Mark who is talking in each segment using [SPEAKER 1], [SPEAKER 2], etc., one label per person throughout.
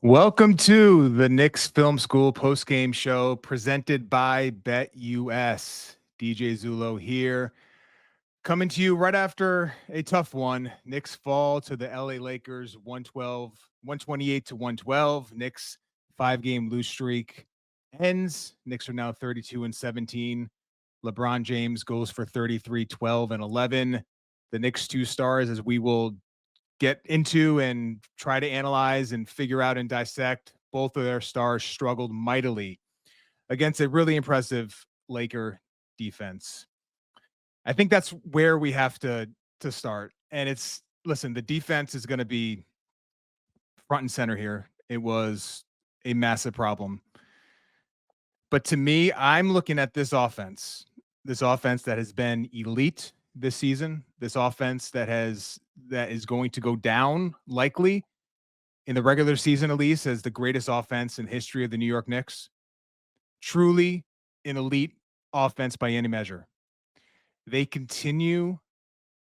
[SPEAKER 1] Welcome to the Knicks Film School Postgame Show presented by BetUS. DJ Zullo here, coming to you right after a tough one. Knicks fall to the LA Lakers 128 to 112. Knicks 5-game lose streak ends. Knicks are now 32-17. LeBron James goes for 33, 12, and 11. The Knicks 2 stars, as we will get into and try to analyze and figure out and dissect, both of their stars struggled mightily against a really impressive Laker defense. I think that's where we have to start. And listen, the defense is going to be front and center here. It was a massive problem. But to me, I'm looking at this offense that has been elite this season, this offense that is going to go down likely in the regular season, at least, as the greatest offense in history of the New York Knicks. Truly an elite offense by any measure. They continue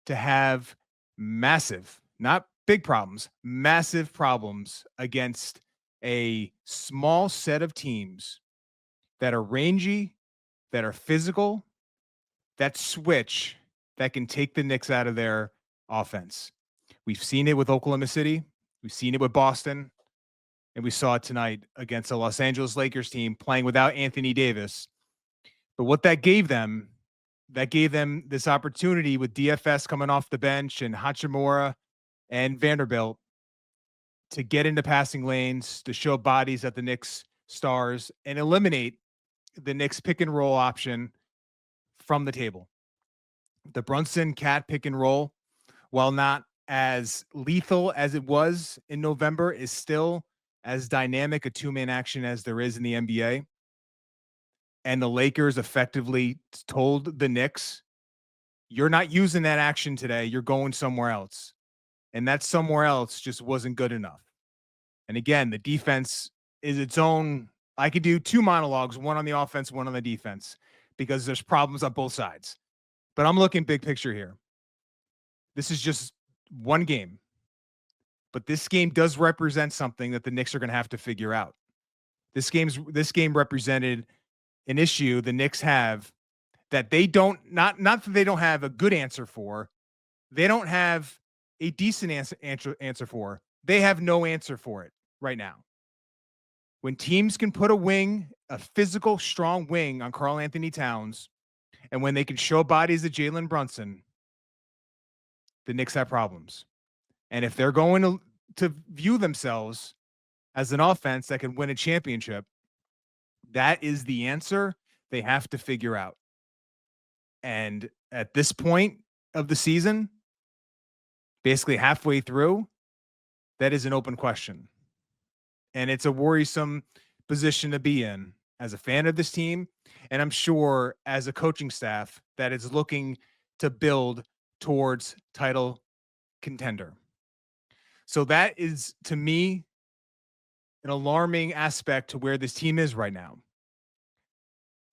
[SPEAKER 1] to have massive, not big problems, massive problems against a small set of teams that are rangy, that are physical, that switch, that can take the Knicks out of their offense. We've seen it with Oklahoma City. We've seen it with Boston. And we saw it tonight against the Los Angeles Lakers team playing without Anthony Davis. But what that gave them this opportunity with DFS coming off the bench and Hachimura and Vanderbilt to get into passing lanes, to show bodies at the Knicks stars and eliminate the Knicks pick and roll option from the table. The Brunson Cat pick and roll, while not as lethal as it was in November, is still as dynamic a two-man action as there is in the NBA. And the Lakers effectively told the Knicks, you're not using that action today. You're going somewhere else. And that somewhere else just wasn't good enough. And again, the defense is its own. I could do two monologues, one on the offense, one on the defense, because there's problems on both sides. But I'm looking big picture here. This is just one game. But this game does represent something that the Knicks are going to have to figure out. This game represented an issue the Knicks have that they don't, not that they don't have a good answer for. They don't have a decent answer for. They have no answer for it right now. When teams can put a physical, strong wing on Karl-Anthony Towns, and when they can show bodies of Jalen Brunson, the Knicks have problems. And if they're going to view themselves as an offense that can win a championship, that is the answer they have to figure out. And at this point of the season, basically halfway through, that is an open question. And it's a worrisome position to be in as a fan of this team. And I'm sure as a coaching staff that is looking to build towards title contender. So that is, to me, an alarming aspect to where this team is right now.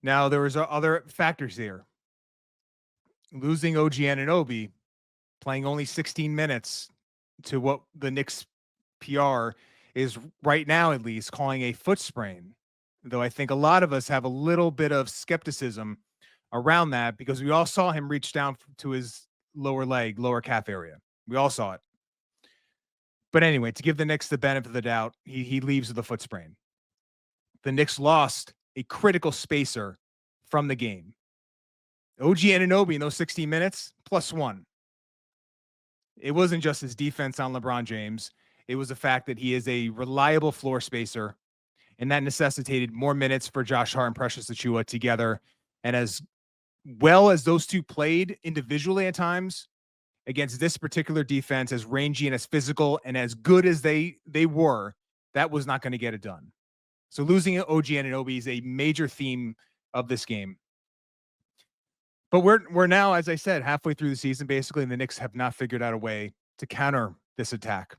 [SPEAKER 1] Now, there was other factors here. Losing OG Anunoby, playing only 16 minutes to what the Knicks PR is right now, at least, calling a foot sprain. Though I think a lot of us have a little bit of skepticism around that because we all saw him reach down to his lower calf area. We all saw it. But anyway, to give the Knicks the benefit of the doubt, he leaves with a foot sprain. The Knicks lost a critical spacer from the game. OG Anunoby in those 16 minutes, +1. It wasn't just his defense on LeBron James. It was the fact that he is a reliable floor spacer, and that necessitated more minutes for Josh Hart and Precious Achiuwa together. And as well as those two played individually at times against this particular defense, as rangy and as physical and as good as they were, that was not going to get it done. So losing OG Anunoby is a major theme of this game. But we're now, as I said, halfway through the season, basically, and the Knicks have not figured out a way to counter this attack.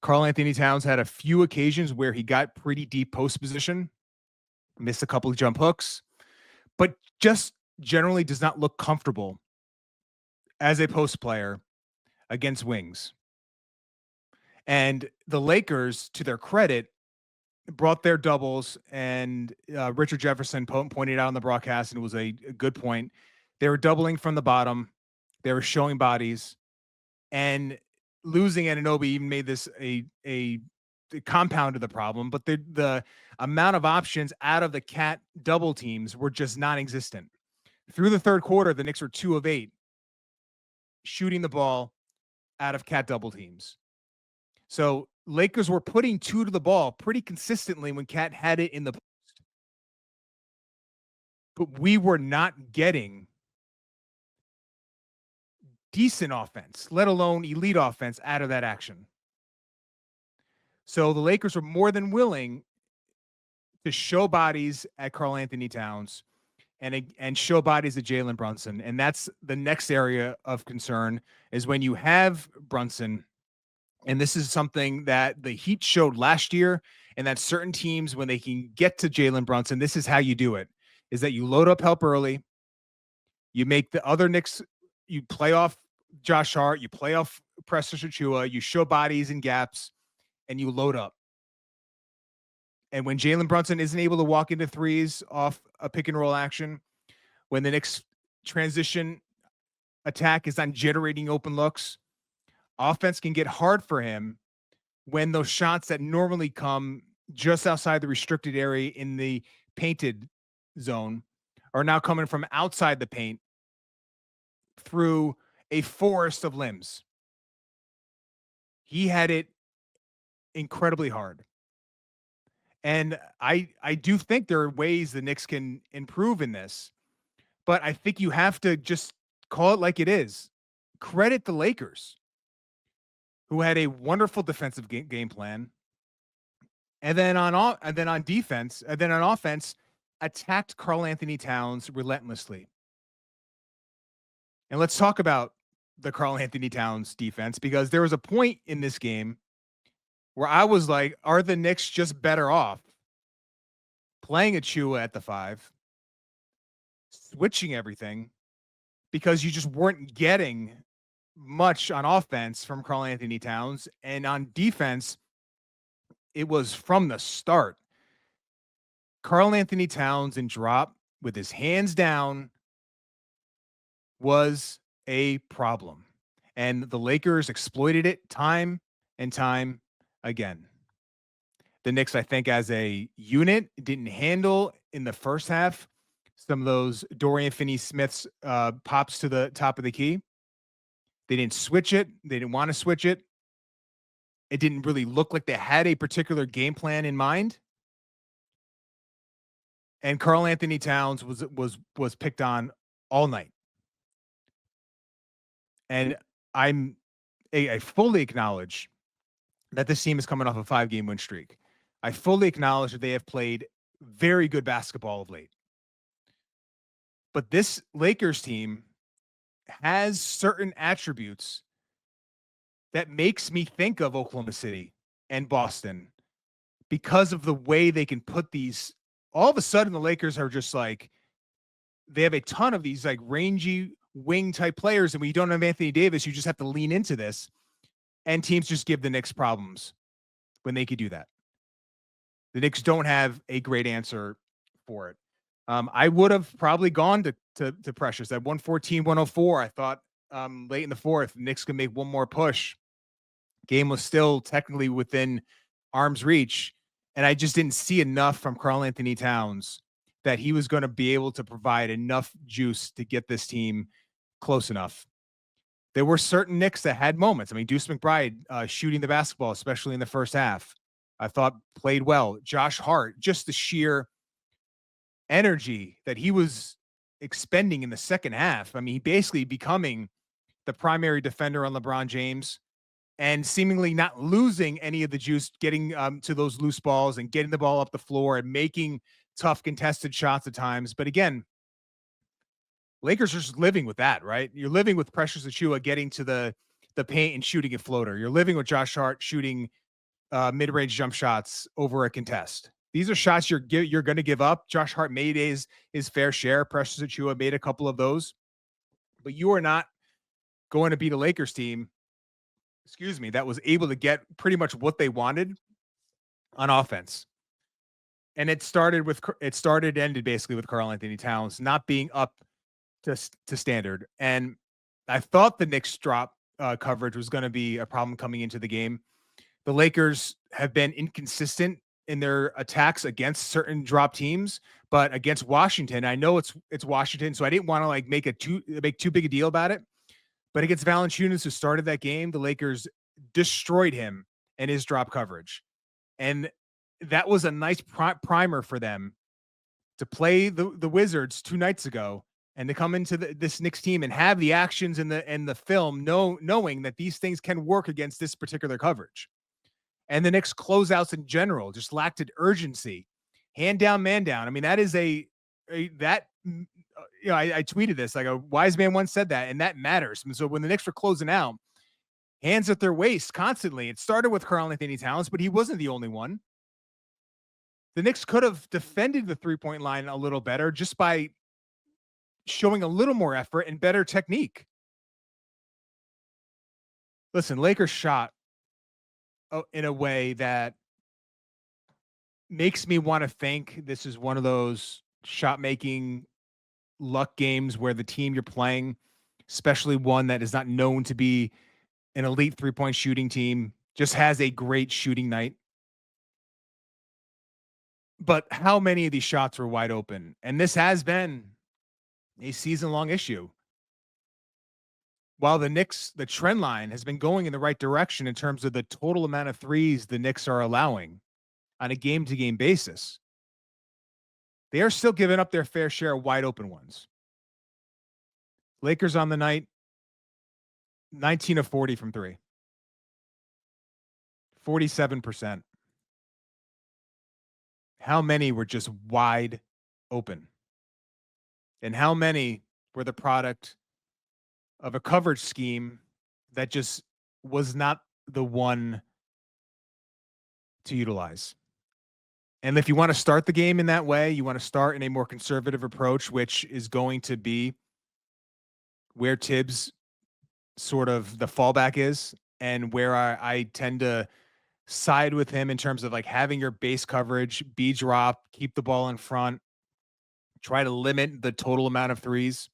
[SPEAKER 1] Karl-Anthony Towns had a few occasions where he got pretty deep post position, missed a couple of jump hooks, but just generally does not look comfortable as a post player against wings. And the Lakers, to their credit, brought their doubles, and Richard Jefferson pointed out on the broadcast, and it was a good point. They were doubling from the bottom. They were showing bodies, and losing Anunoby even made this a compounded the problem. But the amount of options out of the Cat double teams were just non-existent. Through the third quarter, the Knicks were 2 of 8 shooting the ball out of Cat double teams. So Lakers were putting 2 to the ball pretty consistently when Cat had it in the post. But we were not getting decent offense, let alone elite offense, out of that action. So the Lakers were more than willing to show bodies at Karl-Anthony Towns and show bodies at Jalen Brunson. And that's the next area of concern, is when you have Brunson. And this is something that the Heat showed last year, and that certain teams, when they can get to Jalen Brunson, this is how you do it, is that you load up help early. You make the other Knicks, you play off Josh Hart, you play off Precious Achiuwa, you show bodies and gaps, and you load up. And when Jalen Brunson isn't able to walk into threes off a pick and roll action, when the Knicks transition attack is on generating open looks, offense can get hard for him when those shots that normally come just outside the restricted area in the painted zone are now coming from outside the paint through a forest of limbs. He had it incredibly hard. And I do think there are ways the Knicks can improve in this, but I think you have to just call it like it is. Credit the Lakers, who had a wonderful defensive game plan, and then on defense, and then on offense, attacked Karl-Anthony Towns relentlessly. And let's talk about the Karl-Anthony Towns defense, because there was a point in this game where I was like, are the Knicks just better off playing Achiuwa at the 5, switching everything, because you just weren't getting much on offense from Karl-Anthony Towns, and on defense, it was from the start. Karl-Anthony Towns in drop with his hands down was a problem, and the Lakers exploited it time and time again. The Knicks, I think, as a unit, didn't handle in the first half some of those Dorian Finney-Smith's pops to the top of the key. They didn't switch it. They didn't want to switch it. It didn't really look like they had a particular game plan in mind. And Karl-Anthony Towns was picked on all night. And I fully acknowledge that this team is coming off a 5-game win streak. I fully acknowledge that they have played very good basketball of late. But this Lakers team has certain attributes that makes me think of Oklahoma City and Boston, because of the way they can put these. All of a sudden, the Lakers are just like, they have a ton of these like rangy wing type players. And when you don't have Anthony Davis, you just have to lean into this. And teams just give the Knicks problems when they could do that. The Knicks don't have a great answer for it. I would have probably gone to Precious at 114-104. I thought late in the fourth, Knicks could make one more push. Game was still technically within arm's reach, and I just didn't see enough from Karl-Anthony Towns that he was going to be able to provide enough juice to get this team close enough. There were certain Knicks that had moments. I mean, Deuce McBride shooting the basketball, especially in the first half, I thought played well. Josh Hart, just the sheer energy that he was expending in the second half. I mean, he basically becoming the primary defender on LeBron James and seemingly not losing any of the juice, getting to those loose balls and getting the ball up the floor and making tough contested shots at times. But again, Lakers are just living with that, right? You're living with Precious Achiuwa getting to the paint and shooting a floater. You're living with Josh Hart shooting mid-range jump shots over a contest. These are shots you're going to give up. Josh Hart made his fair share. Precious Achiuwa made a couple of those. But you are not going to beat a Lakers team that was able to get pretty much what they wanted on offense. And ended basically with Karl-Anthony Towns not being up to standard. And I thought the Knicks drop coverage was going to be a problem coming into the game. The Lakers have been inconsistent in their attacks against certain drop teams, but against Washington, I know it's Washington, so I didn't want to like make too big a deal about it. But against Valanciunas, who started that game, the Lakers destroyed him and his drop coverage. And that was a nice primer for them to play the Wizards 2 nights ago and to come into this Knicks team and have the actions in the film, knowing that these things can work against this particular coverage. And the Knicks closeouts in general just lacked an urgency, hand down, man down. I mean, that is I tweeted this, like a wise man once said that, and that matters. And so when the Knicks were closing out, hands at their waist constantly. It started with Karl-Anthony Towns, but he wasn't the only one. The Knicks could have defended the 3-point line a little better just by showing a little more effort and better technique. Listen, Lakers shot in a way that makes me want to think this is one of those shot-making luck games where the team you're playing, especially one that is not known to be an elite 3-point shooting team, just has a great shooting night. But how many of these shots were wide open? And this has been a season-long issue. While the Knicks, the trend line has been going in the right direction in terms of the total amount of threes the Knicks are allowing on a game-to-game basis, they are still giving up their fair share of wide open ones. Lakers on the night, 19 of 40 from three. 47%. How many were just wide open? And how many were the product of a coverage scheme that just was not the one to utilize? And if you want to start the game in that way, you want to start in a more conservative approach, which is going to be where Tibbs sort of the fallback is, and where I tend to side with him in terms of like having your base coverage be dropped, keep the ball in front, try to limit the total amount of threes.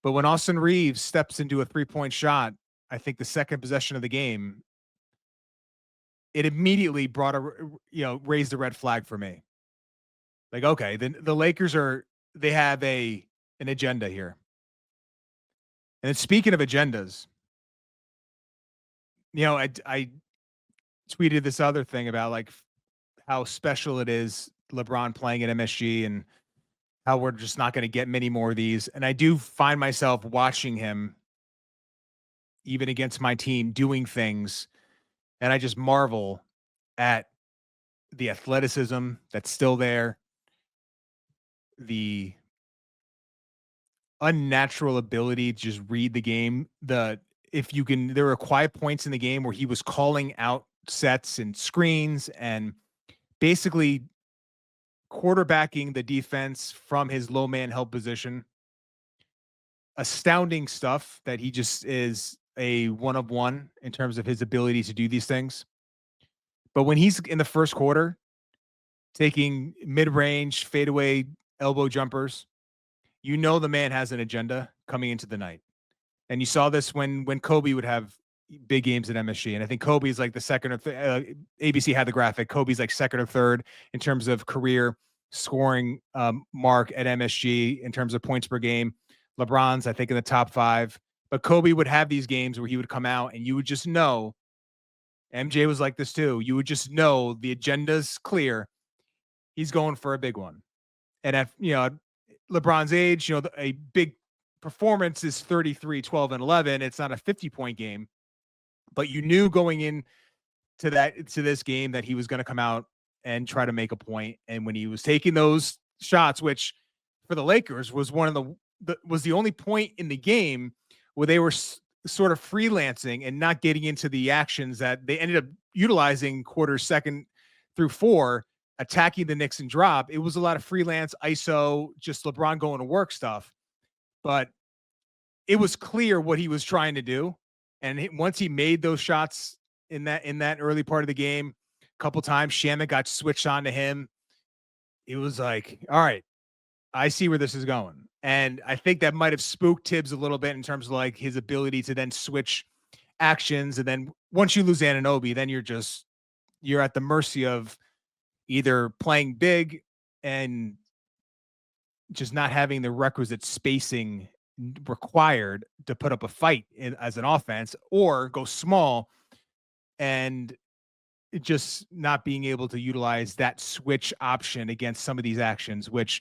[SPEAKER 1] But when Austin Reeves steps into a 3-point shot, I think the second possession of the game, it immediately raised a red flag for me. Like, okay, then the Lakers they have an agenda here. And then speaking of agendas, I tweeted this other thing about like how special it is LeBron playing at MSG and how we're just not going to get many more of these. And I do find myself watching him, even against my team, doing things. And I just marvel at the athleticism that's still there, the unnatural ability to just read the game. There were quiet points in the game where he was calling out sets and screens and basically quarterbacking the defense from his low man help position. Astounding stuff that he just is a one of one in terms of his ability to do these things. But when he's in the first quarter taking mid-range fadeaway elbow jumpers, the man has an agenda coming into the night. And you saw this when Kobe would have big games at MSG. And I think Kobe's like the second or ABC had the graphic. Kobe's like second or third in terms of career scoring mark at MSG in terms of points per game. LeBron's, I think, in the top 5. But Kobe would have these games where he would come out and you would just know, MJ was like this too, you would just know the agenda's clear. He's going for a big one. And at LeBron's age, a big performance is 33, 12, and 11. It's not a 50-point game. But you knew going in to this game that he was going to come out and try to make a point. And when he was taking those shots, which for the Lakers was was the only point in the game where they were sort of freelancing and not getting into the actions that they ended up utilizing quarters 2 through 4, attacking the Knicks and drop. It was a lot of freelance ISO, just LeBron going to work stuff. But it was clear what he was trying to do. And once he made those shots in that early part of the game, a couple times, Shamet got switched on to him. It was like, all right, I see where this is going. And I think that might have spooked Tibbs a little bit in terms of like his ability to then switch actions. And then once you lose Anunoby, then you're at the mercy of either playing big and just not having the requisite spacing required to put up a fight as an offense, or go small and just not being able to utilize that switch option against some of these actions, which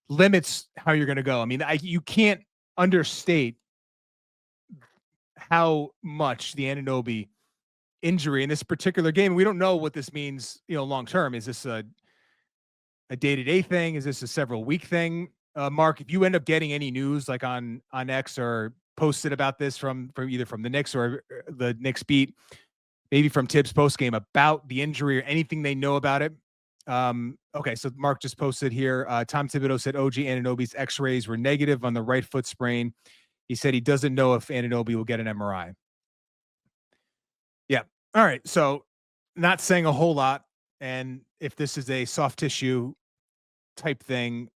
[SPEAKER 1] limits how you're going to go. I mean, you can't understate how much the Anunoby injury in this particular game. We don't know what this means, long term. Is this a day-to-day thing? Is this a several week thing? Mark, if you end up getting any news like on X or posted about this from either from the Knicks or the Knicks beat, maybe from Tibbs postgame about the injury or anything they know about it. Okay, so Mark just posted here. Tom Thibodeau said OG Anunoby's x-rays were negative on the right foot sprain. He said he doesn't know if Anunoby will get an MRI. Yeah. All right. So not saying a whole lot. And if this is a soft tissue type thing,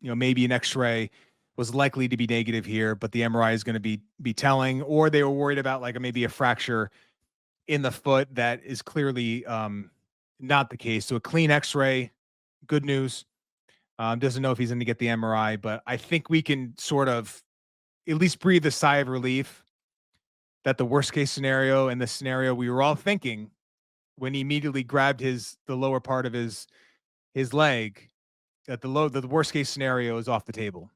[SPEAKER 1] maybe an x-ray was likely to be negative here, but the MRI is going to be telling, or they were worried about like maybe a fracture in the foot that is clearly not the case. So a clean x-ray, good news. Doesn't know if he's going to get the MRI, but I think we can sort of at least breathe a sigh of relief that the worst case scenario and the scenario we were all thinking when he immediately grabbed the lower part of his leg, that the worst case scenario is off the table.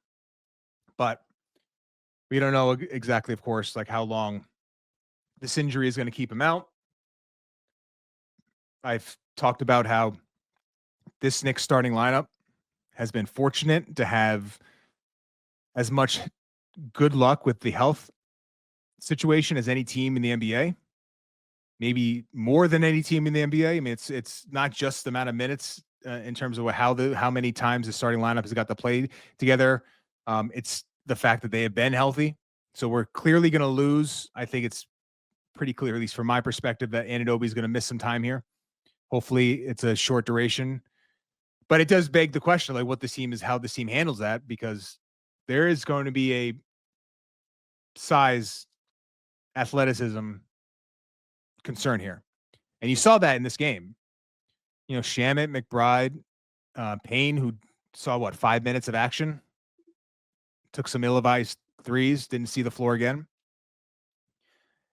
[SPEAKER 1] But we don't know exactly, of course, like how long this injury is going to keep him out. I've talked about how this Knicks starting lineup has been fortunate to have as much good luck with the health situation as any team in the NBA. Maybe more than any team in the NBA. I mean, it's not just the amount of minutes in terms of how many times the starting lineup has got to play together. It's the fact that they have been healthy. So we're clearly going to lose. I think it's pretty clear, at least from my perspective, that Anunoby is going to miss some time here. Hopefully it's a short duration. But it does beg the question, like how this team handles that, because there is going to be a size, athleticism concern here. And you saw that in this game. Shamet, McBride, Payne, who saw 5 minutes of action, took some ill-advised threes, didn't see the floor again.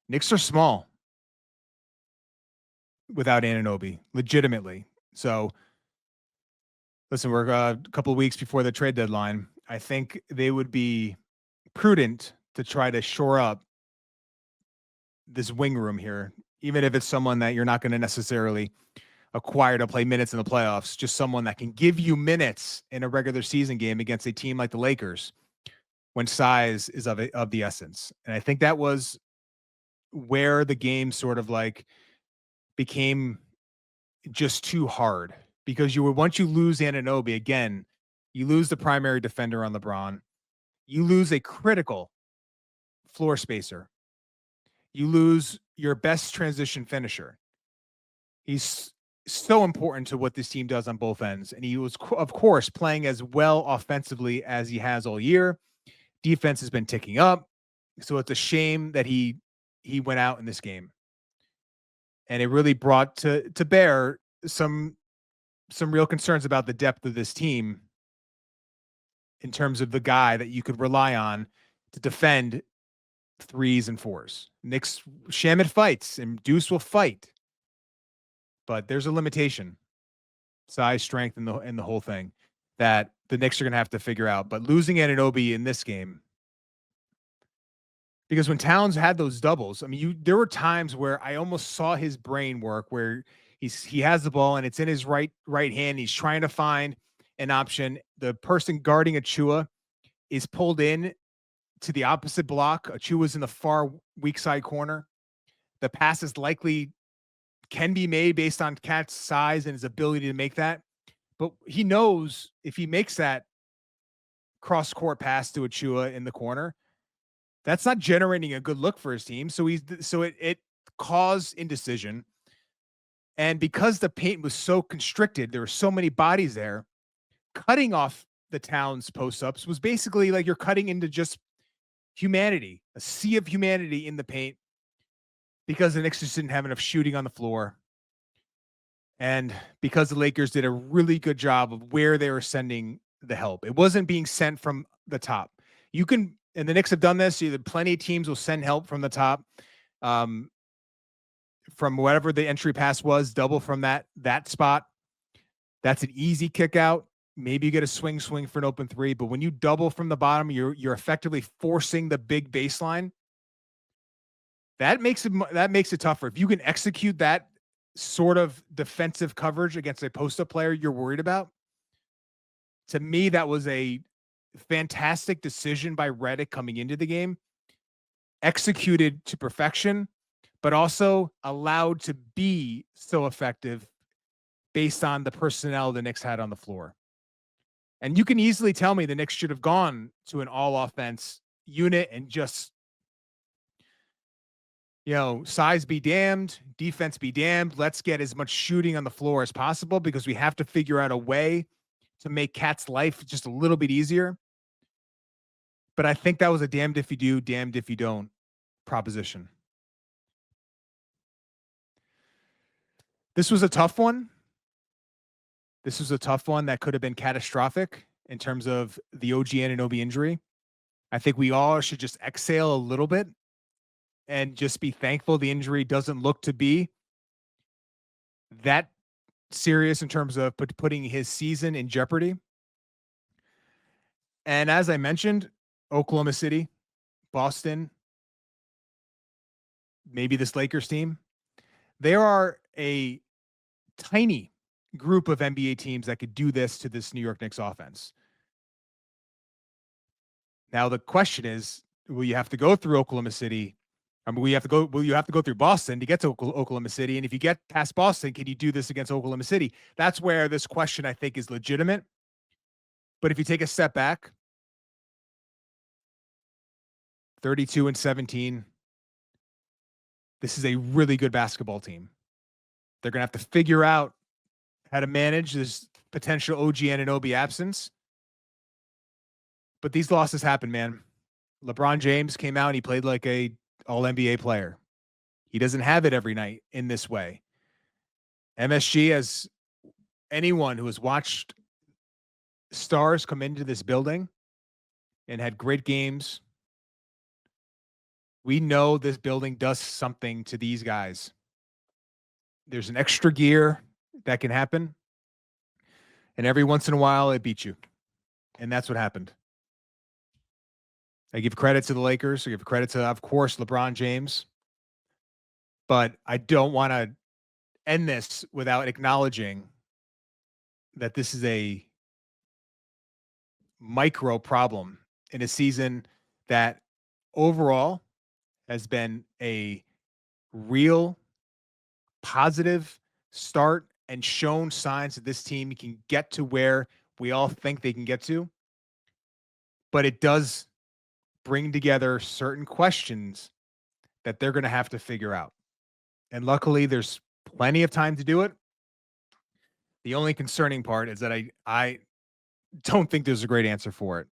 [SPEAKER 1] Knicks are small without Anunoby, legitimately. So, listen, we're a couple of weeks before the trade deadline. I think they would be prudent to try to shore up this wing room here, even if it's someone that you're not going to necessarily acquire to play minutes in the playoffs, just someone that can give you minutes in a regular season game against a team like the Lakers when size is of the essence. And I think that was where the game sort of like became just too hard, because once you lose Anunoby, again, you lose the primary defender on LeBron. You lose a critical floor spacer. You lose your best transition finisher. He's so important to what this team does on both ends. And he was, of course, playing as well offensively as he has all year. Defense has been ticking up. So it's a shame that he went out in this game. And it really brought to bear some real concerns about the depth of this team in terms of the guy that you could rely on to defend threes and fours. Knicks, Shamet fights and Deuce will fight, but there's a limitation, size, strength, and the whole thing that the Knicks are going to have to figure out. But losing Anunoby in this game, because when Towns had those doubles, I mean, there were times where I almost saw his brain work, where he has the ball and it's in his right hand. He's trying to find an option. The person guarding Achua is pulled in to the opposite block. Achua's in the far weak side corner. The pass is likely can be made based on Cat's size and his ability to make that. But he knows if he makes that cross-court pass to Achua in the corner, That's not generating a good look for his team. So it caused indecision. And because the paint was so constricted, there were so many bodies there, cutting off the Towns post-ups was basically like you're cutting into just humanity, a sea of humanity in the paint, because the Knicks just didn't have enough shooting on the floor. And because the Lakers did a really good job of where they were sending the help. It wasn't being sent from the top. You can, and the Knicks have done this, plenty of teams will send help from the top. From whatever the entry pass was, double from that spot. That's an easy kick out. Maybe you get a swing for an open three, but when you double from the bottom, you're effectively forcing the big baseline. That makes it tougher. If you can execute that sort of defensive coverage against a post-up player you're worried about, to me, that was a fantastic decision by Redick coming into the game, executed to perfection, but also allowed to be so effective based on the personnel the Knicks had on the floor. And you can easily tell me the Knicks should have gone to an all-offense unit and just, size be damned, defense be damned. Let's get as much shooting on the floor as possible because we have to figure out a way to make Cat's life just a little bit easier. But I think that was a damned if you do, damned if you don't proposition. This was a tough one. This was a tough one that could have been catastrophic in terms of the OG Anunoby injury. I think we all should just exhale a little bit and just be thankful the injury doesn't look to be that serious in terms of putting his season in jeopardy. And as I mentioned, Oklahoma City, Boston, maybe this Lakers team, there are a tiny group of NBA teams that could do this to this New York Knicks offense. Now the question is, will you have to go through Oklahoma City? Will you have to go through Boston to get to Oklahoma City? And if you get past Boston, can you do this against Oklahoma City? That's where this question, I think, is legitimate. But if you take a step back, 32-17, this is a really good basketball team. They're going to have to figure out how to manage this potential OG Anunoby absence. But these losses happen, man. LeBron James came out and he played like a all-NBA player. He doesn't have it every night in this way. MSG, as anyone who has watched stars come into this building and had great games, we know this building does something to these guys. There's an extra gear that can happen, and every once in a while it beats you. And that's what happened. I give credit to the Lakers. I give credit to, of course, LeBron James. But I don't want to end this without acknowledging that this is a micro problem in a season that overall has been a real positive start and shown signs that this team can get to where we all think they can get to. But it does bring together certain questions that they're going to have to figure out. And luckily, there's plenty of time to do it. The only concerning part is that I don't think there's a great answer for it.